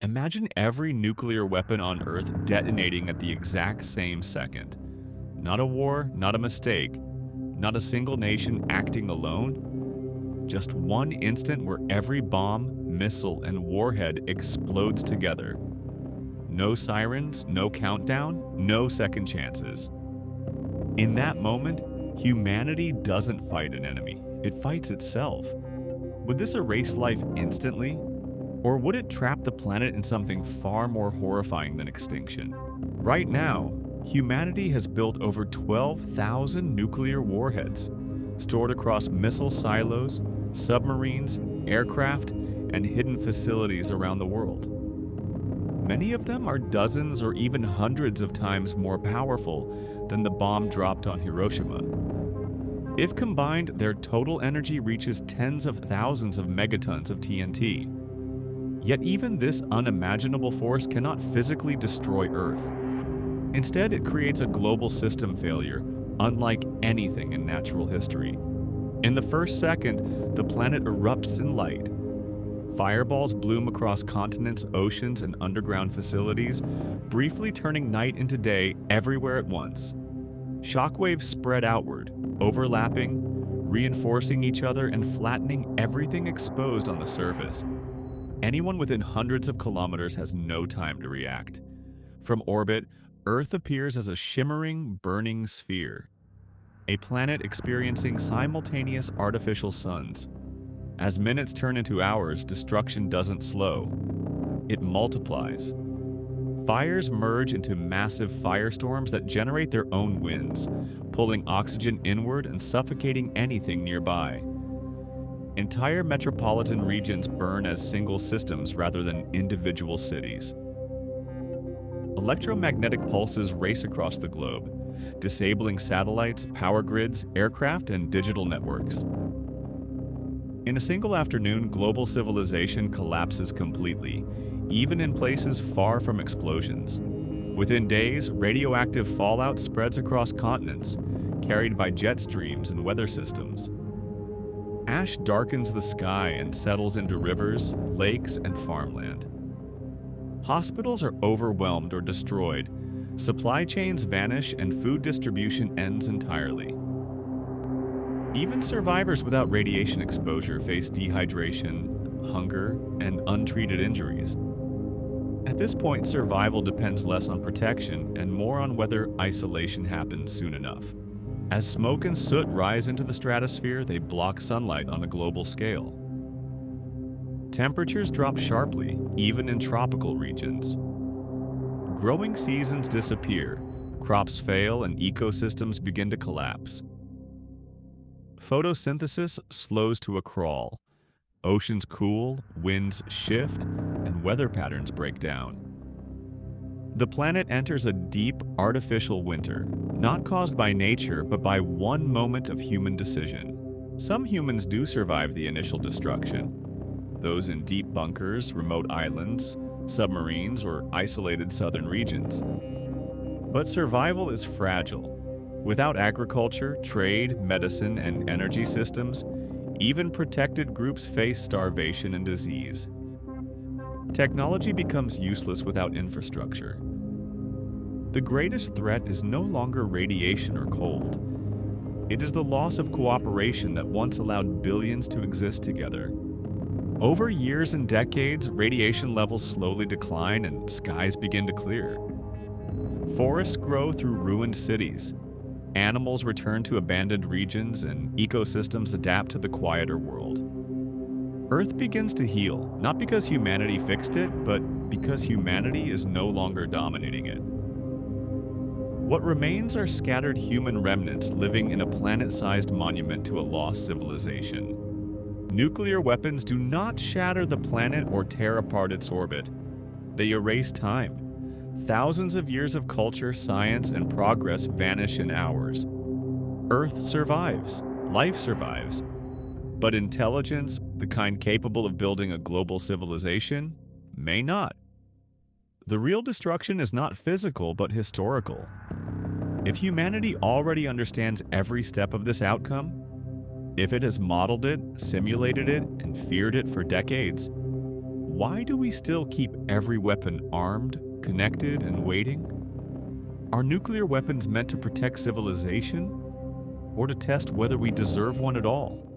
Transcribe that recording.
Imagine every nuclear weapon on Earth detonating at the exact same second. Not a war, not a mistake, not a single nation acting alone. Just one instant where every bomb, missile, and warhead explodes together. No sirens, no countdown, no second chances. In that moment, humanity doesn't fight an enemy, it fights itself. Would this erase life instantly? Or would it trap the planet in something far more horrifying than extinction? Right now, humanity has built over 12,000 nuclear warheads, stored across missile silos, submarines, aircraft, and hidden facilities around the world. Many of them are dozens or even hundreds of times more powerful than the bomb dropped on Hiroshima. If combined, their total energy reaches tens of thousands of megatons of TNT. Yet even this unimaginable force cannot physically destroy Earth. Instead, it creates a global system failure, unlike anything in natural history. In the first second, the planet erupts in light. Fireballs bloom across continents, oceans, and underground facilities, briefly turning night into day everywhere at once. Shockwaves spread outward, overlapping, reinforcing each other, and flattening everything exposed on the surface. Anyone within hundreds of kilometers has no time to react. From orbit, Earth appears as a shimmering, burning sphere, a planet experiencing simultaneous artificial suns. As minutes turn into hours, destruction doesn't slow. It multiplies. Fires merge into massive firestorms that generate their own winds, pulling oxygen inward and suffocating anything nearby. Entire metropolitan regions burn as single systems rather than individual cities. Electromagnetic pulses race across the globe, disabling satellites, power grids, aircraft, and digital networks. In a single afternoon, global civilization collapses completely, even in places far from explosions. Within days, radioactive fallout spreads across continents, carried by jet streams and weather systems. Ash darkens the sky and settles into rivers, lakes, and farmland. Hospitals are overwhelmed or destroyed, supply chains vanish, and food distribution ends entirely. Even survivors without radiation exposure face dehydration, hunger, and untreated injuries. At this point, survival depends less on protection and more on whether isolation happens soon enough. As smoke and soot rise into the stratosphere, they block sunlight on a global scale. Temperatures drop sharply, even in tropical regions. Growing seasons disappear, crops fail, and ecosystems begin to collapse. Photosynthesis slows to a crawl. Oceans cool, winds shift, and weather patterns break down. The planet enters a deep, artificial winter, not caused by nature, but by one moment of human decision. Some humans do survive the initial destruction. Those in deep bunkers, remote islands, submarines, or isolated southern regions. But survival is fragile. Without agriculture, trade, medicine, and energy systems, even protected groups face starvation and disease. Technology becomes useless without infrastructure. The greatest threat is no longer radiation or cold. It is the loss of cooperation that once allowed billions to exist together. Over years and decades, radiation levels slowly decline and skies begin to clear. Forests grow through ruined cities. Animals return to abandoned regions, and ecosystems adapt to the quieter world. Earth begins to heal, not because humanity fixed it, but because humanity is no longer dominating it. What remains are scattered human remnants living in a planet-sized monument to a lost civilization. Nuclear weapons do not shatter the planet or tear apart its orbit. They erase time. Thousands of years of culture, science, and progress vanish in hours. Earth survives, life survives, but intelligence, the kind capable of building a global civilization, may not. The real destruction is not physical, but historical. If humanity already understands every step of this outcome, if it has modeled it, simulated it, and feared it for decades, why do we still keep every weapon armed, connected, and waiting? Are nuclear weapons meant to protect civilization, or to test whether we deserve one at all?